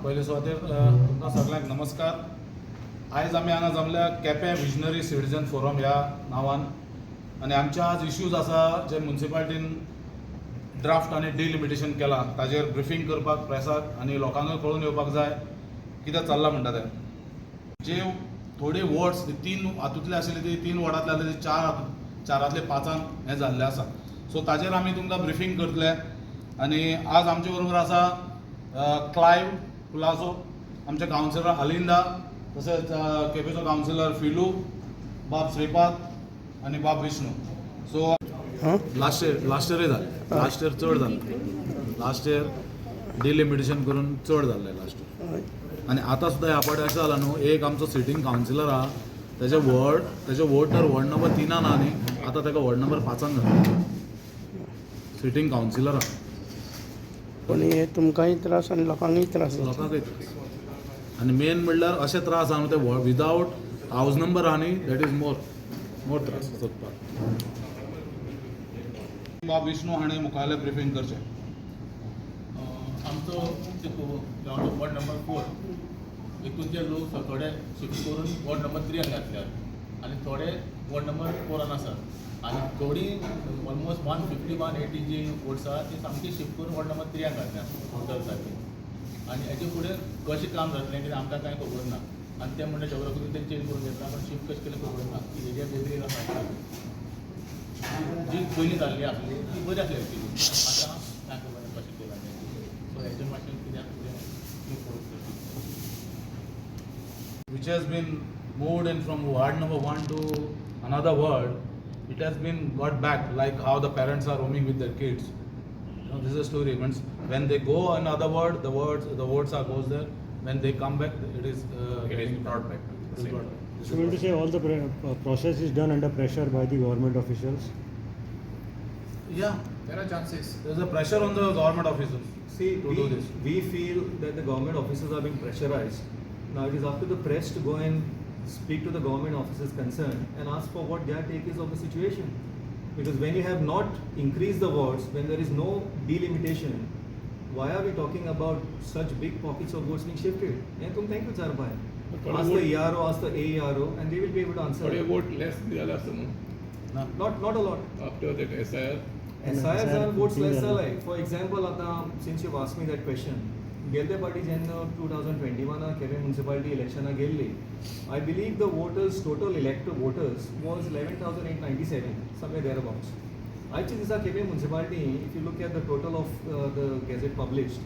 पयले सुवातेर तुमकां सगळ्यांक नमस्कार. आयज आमी हांगा जमल्या केपें विजनरी सिटीजन फोरम ह्या नांवान आनी आमचे आज इश्यूज आसा जे म्युनिसिपालिटीन ड्राफ्ट आनी डिलिमिटेशन केलां ताजेर ब्रिफींग करपाक प्रेसाक आनी लोकांकूय कळून येवपाक जाय कितें चल्लां म्हणटा तें. जे थोडे वॉर्ड्स तीन हातूंतले आशिल्ले ती 3 वॉर्डांतले आसले ते चारांतले 5 हें जाल्लें आसा. सो ताजेर आमी तुमकां ब्रिफींग करतले. आनी आज आमचे बरोबर आसा क्लायव कुलासो, आमचे कावन्सिलर अलिंदा, तसेच केपेचो कावन्सिलर फिलू, बाब श्रीपाद आनी बाब विष्णू. सो लास्ट इयरूय जालें, लास्ट इयर चड जालें, लास्ट इयर डिलिमिटेशन करून चड जाल्लें लास्ट इयर. आनी आतां सुद्दां ह्या पावटी अशें जालां न्हू, एक आमचो सिटींग कावन्सिलर आहा तेजे वोट तर वॉर्ड नंबर 3 ना न्ही, आतां ताका वॉर्ड नंबर 5 घातला सिटींग कावन्सिलर आहा. पण हे तुमकांय त्रास आनी लोकांकय त्रास लोकांकय आनी मेन म्हणल्यार अशे त्रास आहा ते विदावट हावज नंबर आहा न्ही, दॅट इज मोर त्रास जगपाक. बाब विष्णू हाणें मुखावेलें ब्रिफींग करचें. आमचो गांवचो वॉर्ड नंबर 4 हितूंचे लोक थोडे शिफ्ट करून वॉर्ड नंबर 3 घातल्यात आनी थोडे वॉर्ड नंबर 4 आसात. आनी थोडी ऑलमोस्ट 150-180 जी वोट्स आहा ती सामकी शिफ्ट करून वॉर्ड नंबर 3 घातल्या टोटल सारकी. आनी हेजे फुडें कशें काम जातलें कितें आमकां कांय खबर ना. आनी ते म्हणटा जॉग्राफिकल ते चेंज करून घेतला, पण शिफ्ट कशें केलें खबर ना. की एरिया वेगळी आसा जी पयलीं जाल्ली आसली ती बरी आसली ती आतां कांय खबर ना कशें केलां तें. सो हेजें मातशें कित्याक which has been moved in from ward number 1 to another ward, it has been got back, like how the parents are roaming with their kids. This is a story. When they go another ward, the votes are goes there. When they come back, it is brought back. So you mean to say all the process is done under pressure by the government officials? Yeah, There are chances. there's a pressure on the government officers. See, to do this. we feel that the government officers are being pressurized. Now it is up to the press to go and speak to the government officers concerned and ask for what their take is of the situation. Because when you have not increased the wards, when there is no delimitation, why are we talking about such big pockets of votes being shifted? And thank you, Charbhai. Ask the ERO, ask the AERO, and they will be able to answer. But a vote less निघाला असं No. Not a lot. after that SIR. SIRs are votes less alike. For example, since you've asked me that question, गेल्ले party जेन्ना 2021 Quepem municipality इलेक्शनाक गेल्ली, I believe the voters, total elected voters was 11,897, somewhere thereabouts. आयच्या दिसा Quepem municipality, if you look at the total of the gazette published,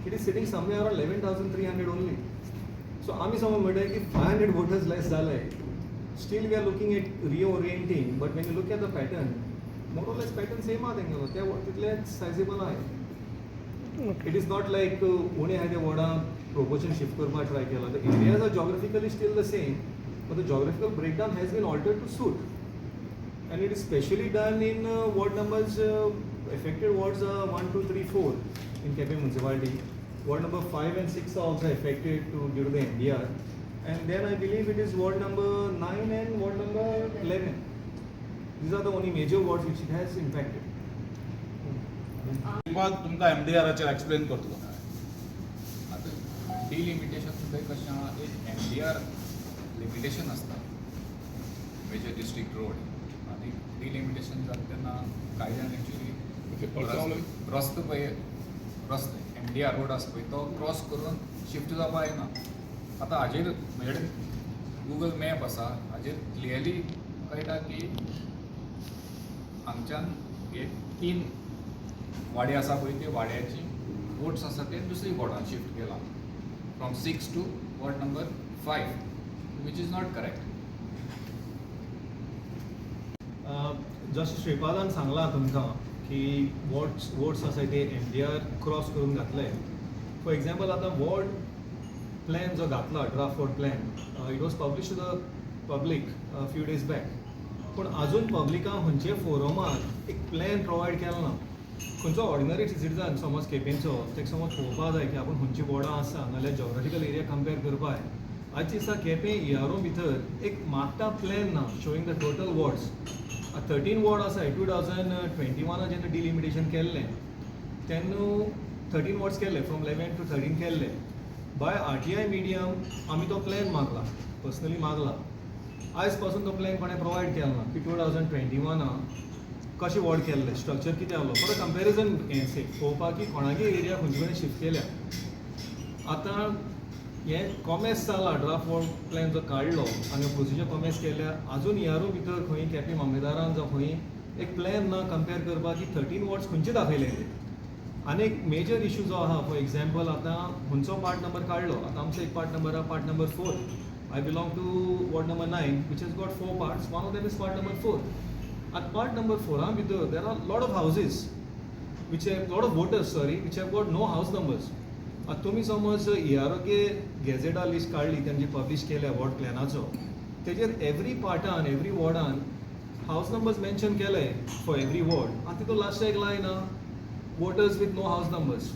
it is sitting somewhere around 11,300 only. So आमी समज म्हणटा की 500 voters less जाले. Still we are looking at reorienting, but when you look at the pattern, more or less pattern same आहा तेंगेलो, त्या तितलेच sizable आहा. It is not like उणे आहाय त्या वॉर्डाक proportion shift करपाक try केला. The areas are geographically still the same, but the geographical breakdown has been altered to suit. And it is specially done in ward numbers, affected wards are 1, 2, 3, 4 in Kepe municipality. Ward number 5 and 6 are also affected due to the MDR. And then I believe it is ward number 9 and ward number 11. These are the only major wards which it has impacted. Shripad तुमकां MDRाचेर explain करतलो. आता delimitation सुद्दां कशें आहा, एक MDR limitation आसता major district road आनी delimitation जाता तेन्ना कांय जाण एक्चुली रस्तो MDR रोड आसा पळय तो क्रॉस करून शिफ्ट जावपा जायना. आतां हाजेर म्हजे गुगल मॅप आसा, हाजेर क्लियरली कळटा की हांगच्यान हे 3 वाडे आसा पळय ते वाड्याची वोट्स आसा ते दुसरी वॉर्डान शिफ्ट केला from 6 to ward number 5, which is not correct. Just श्रीपादान सांगलां तुमकां की वॉर्ड्स आसाय ते MDR क्रॉस करून घातले. फॉर एक्झाम्पल आतां वॉर्ड प्लॅन जो घातला, draft ward plan, it was publish to the public few days back. पूण आजून पब्लिकांक खंयचे फोरमार एक प्लॅन प्रोवायड केलो ना. खंयचो ऑर्डिनरी सिटीजन समज केपेंचो ताका समज पळोवपा जाय की आपूण खंयची वॉर्डां आसा नाजाल्यार जॉग्राफिकल एरिया कंपेर करपाक, आयच्या दिसा केपें ERO भितर एक मागता प्लॅन ना showing the total wards. 13 ward आसा. 2021 जेन्ना डिलिमिटेशन केल्लें तेन्ना 13 वॉर्ड्स केल्ले, फ्रॉम 11 to 13 केल्ले. बाय RTI मिडियम आम्ही तो प्लॅन मागला, पर्सनली मागला. आयज पासून तो प्लॅन कोणें प्रोवायड केलो ना की 2021 कशें वॉर्ड केल्लें, स्ट्रक्चर कितें आहलो फॉर अ कंपॅरिजन हें से पळोवपाक की कोणागे एरिया खंयचे कडेन शिफ्ट केल्या. आतां हें कॉमेस जाला ड्राफ्ट वॉर्ड प्लॅन जो काडलो आनी प्रोसिजर कॉमेस केल्या, आजून यारू भितर खंय केपी मामलेदारान जावं खंय एक प्लॅन ना कंपेर करपाक की 13 वॉर्ड्स खंयचे दाखयले. आनी एक मेजर इशू जो आहा फॉर एग्जाम्पल आतां खंयचो पार्ट नंबर काडलो, आतां आमचो एक पार्ट नंबर आहा part number 4. I belong to ward number 9, which has got 4 parts. One of them is part number 4. At part number 4, there are a lot of houses, lot of voters, which have got no house numbers. आता तुम्ही समज EROके गॅझेटा list काडली, त्यांची publish केल्या ward प्लॅनाचो, तेजेर every पार्टान every वॉर्डान हाऊस नंबर्स मेन्शन केले फॉर एवरी वॉर्ड. आतां तितून लास्ट एक line voters with no house numbers.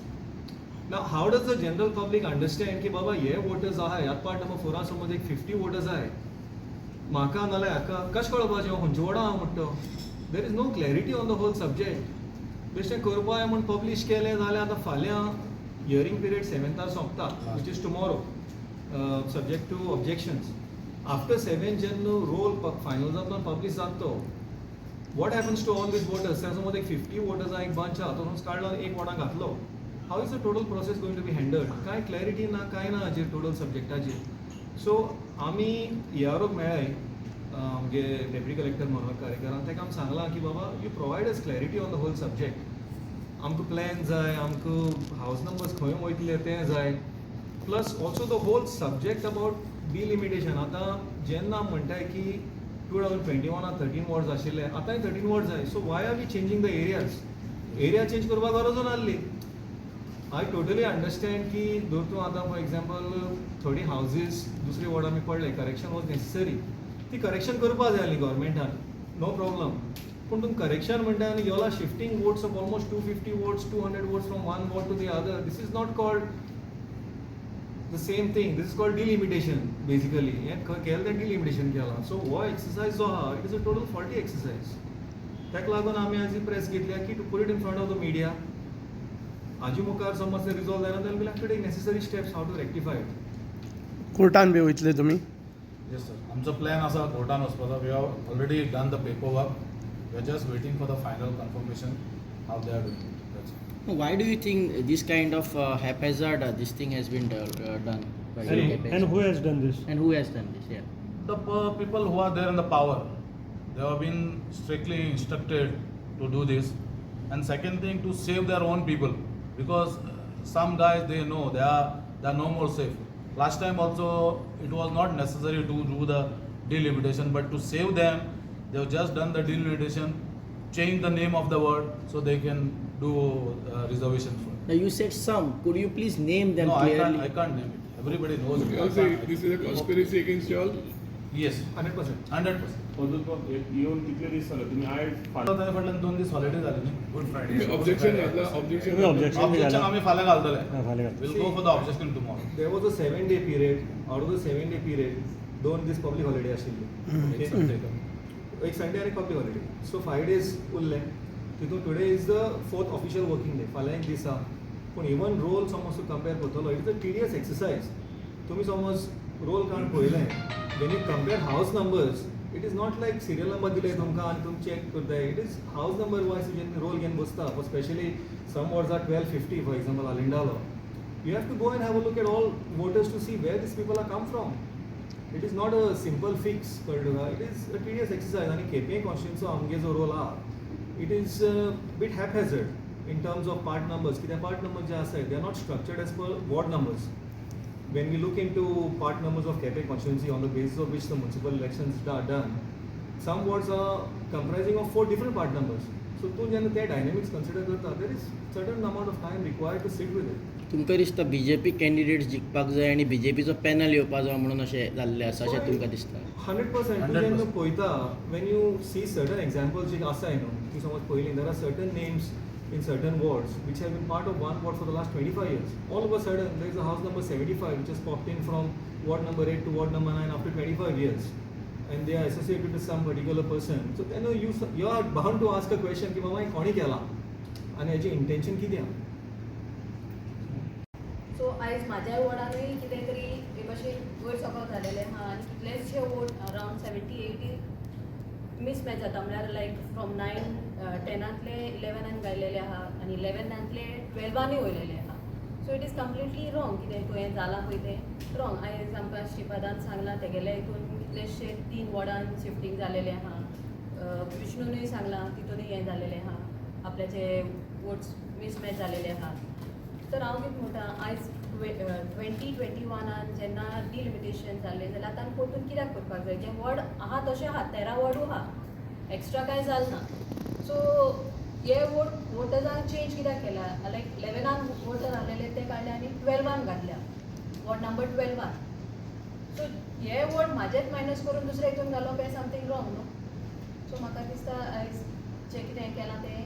Now, how does the general public understand की बाबा हे वोटर्स आहाय, ह्यात पार्ट नंबर 4 समज एक 50 वोटर्स आहाय, म्हाका नाल्यार हाका कशें कळपाचें हांव खंयचे वॉर्डां आहा म्हणटा. There is no clarity on the whole subject. बेश्टें करपा जाय म्हूण पब्लीश केलें जाल्यार आतां फाल्यां हियरींग पिरियड 7th सोंपता, which is tomorrow, subject to objections. After 7 जेन्ना रोल फायनल जाता पब्लीश जाता, what happens to all these voters. त्या समज एक 50 वोटर्स आहा, एक बंच आहा, तो काडलो एक वॉर्डां घातलो. How is the total process going to be handled. कांय क्लॅरिटी ना, कांय ना हाजेर टोटल सब्जेक्टाचेर. सो आमी EROक मेळ्ळे, आमगे डेप्युटी कलेक्टर मनोहर कारेकरान, ताका आमी सांगलां की बाबा you provide us clarity on the whole subject. आमकां प्लॅन जाय, आमकां हाऊस नंबर्स खंय वयतले तें जाय, plus also the whole subject about delimitation. आतां जेन्ना आमी म्हणटाय की 2021 13 वॉर्ड्स आशिल्ले, आतांय 13 वॉर्ड्स जाय. So why are we changing the areas. Area change करपाक गरजूच नासली. आय टोटली अंडरस्टँड की जर तूं आतां फॉर एग्जाम्पल थोडी हावजीस दुसरे वॉर्ड आमी पडले, करेक्शन वॉज नेसेसरी, ती करेक्शन करपा जाय आसली गव्हर्मेंटान, नो प्रॉब्लम. पूण तुमी करेक्शन म्हणटा आनी योला shifting votes of almost 250 votes 200 votes from one ward to the other. This is not called the same thing. This is called delimitation basically. हें केलें तें डिलिमिटेशन केलां. सो हो एक्सरसायज जो आहा it is a total faulty exercise. ताका लागून आमी आज ही प्रेस घेतल्या की to put it in front of the media. हाजे मुखार समज ते रिजॉल्व जायना जाल्यार will have to take necessary steps how to rectify it. कोर्टान बी वयतले तुमी? येस सर, आमचो प्लॅन आसा कोर्टान वचपाचो. We have already done the paper work. We are just waiting for the final confirmation how they are doing. Why do you think this kind of haphazard this thing has been done by the KPI? And who has done this? And who has done this? Yeah. The people who are there in the power, they have been strictly instructed to do this. And second thing, to save their own people, because some guys, they know they are no more safe. Last time also it was not necessary to do the delimitation, but to save them, they have just done the delimitation, change the name of the word so they can do reservation for. Now you said some. Could you please name them No, clearly? I can't name it. Everybody knows it. I Also, can't- this is a conspiracy against you all. Yes, 100%. 100%. येऊन कितले दीस जाले तुम्ही आयज ताचे फाटल्यान 2 दीस holiday जाली न्ही. Good Friday. Objection घातला, objection तुम्ही objection ऑब्जेक्शन आमी फाल्यां घालतले. फाल्यां घालतले. We'll go for the objection tomorrow. There was a 7-day period. Out of the 7-day period, 2 दीस पब्लीक हॉलिडे आशिल्ले. Next Sunday. एक संडे आनी पब्लीक हॉलिडे. सो 5 days उरले. तितून today is the 4th official working day. फाल्यां एक दीस आहा. पूण इवन रोल समज तूं कंपेर करतलो, it is a tedious exercise. तुमी समज रोल काडून पळयलें, when you compare house numbers, it is not like serial number दिले तुमकां आनी तुमी चॅक करताय. It is house number wise जेन्ना रोल घेवन बसता. For specially some wards are 1250 for example आलिंडालो. You have to go and have a look at all voters to see where these people are come from. It is not a simple fix, कळ्ळें. It is a tedious exercise. आणि KPI constituency आमगे जो role आहा, it is a bit haphazard in terms of part numbers. कित्याक part numbers जे आसाय, they are not structured as per ward numbers. When we look into part numbers of KPI constituency on the basis of which the municipal elections are done, some wards are comprising of 4 different part numbers. So तूं जेन्ना ते dynamics consider करता, there is certain amount of time required to sit with it. तुमकां दिसता BJP candidates जिखपाक जाय आनी BJPचो panel येवपा जाय म्हणून अशें जाल्लें आसा अशें तुमकां दिसता? 100%. तूं जेन्ना पळयता, when you see certain examples जे आसाय न्हू, तूं समज पयलीं, there are certain names in certain wards which have been part of one ward for the last 25 years. All of a sudden, there is a house number 75 which has popped in from ward number 8 to ward number 9 after 25 years. And they are associated with some particular person. So then you are bound to ask a question की बाबा हे कोणी केला आणि याची intention कितें. सो आयज म्हाज्या वॉर्डानूय कितें तरी हे भशेन वयर सकयल जालेलें आहा आनी कितलेशे वोट अरावंड 70-80 मिसमॅच जाता म्हळ्यार लायक फ्रॉम 9-10 11 गायलेले आहा आनी 11 12 वयलेले आहा. So it is completely wrong कितें पळय हें जालां पळय तें रॉंग. आयज आमकां श्रीपादान सांगलां तेगेल्या हितून कितलेशे 3 वॉर्डान शिफ्टींग जालेलें आहा. विष्णूनूय सांगलां तितूनय हें जालेलें आहा, आपल्याचे वोट्स मिसमॅच जालेले आहा. तर हांव कितें म्हणटा आयज 2021 जेन्ना डिलिमिटेशन जाल्लें जाल्यार आतां परतून कित्याक करपाक जाय. जे वॉर्ड आहा तशें आहा, 13 वॉर्डू आहा, एक्स्ट्रा कांय जालें ना. सो हे वोटर्सांक चेंज कित्याक केला, लायक 11 वोटर आहलेले ते काडले आनी 12 घातल्या, वॉर्ड नंबर 12. सो हे वोट म्हाजेच मायनस करून दुसऱ्या हितून घालप हें समथींग रॉंग न्हू. सो म्हाका दिसता आयज जें कितें केलां तें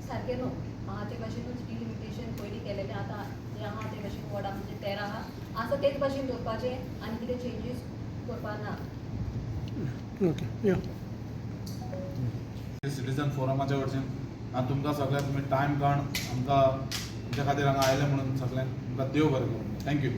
सारकें न्हू. आहा ते भाशेनूच डिलिमिटेशन पयलीं केलेलें, आतां जें आहा ते भाशेन वॉर्डां म्हणजे 13 आहा, आसा तेच भाशेन दवरपाचें आनी कितें चेंजीस करपाक ना. ओके या सिटीजन फोरमाच्या वरच्यान हांव तुमकां सगळ्यांक तुमी टायम काडून आमकां तुमच्या खातीर हांगा आयले म्हणून सगळ्यांक तुमकां देव बरें करूं. थँक्यू.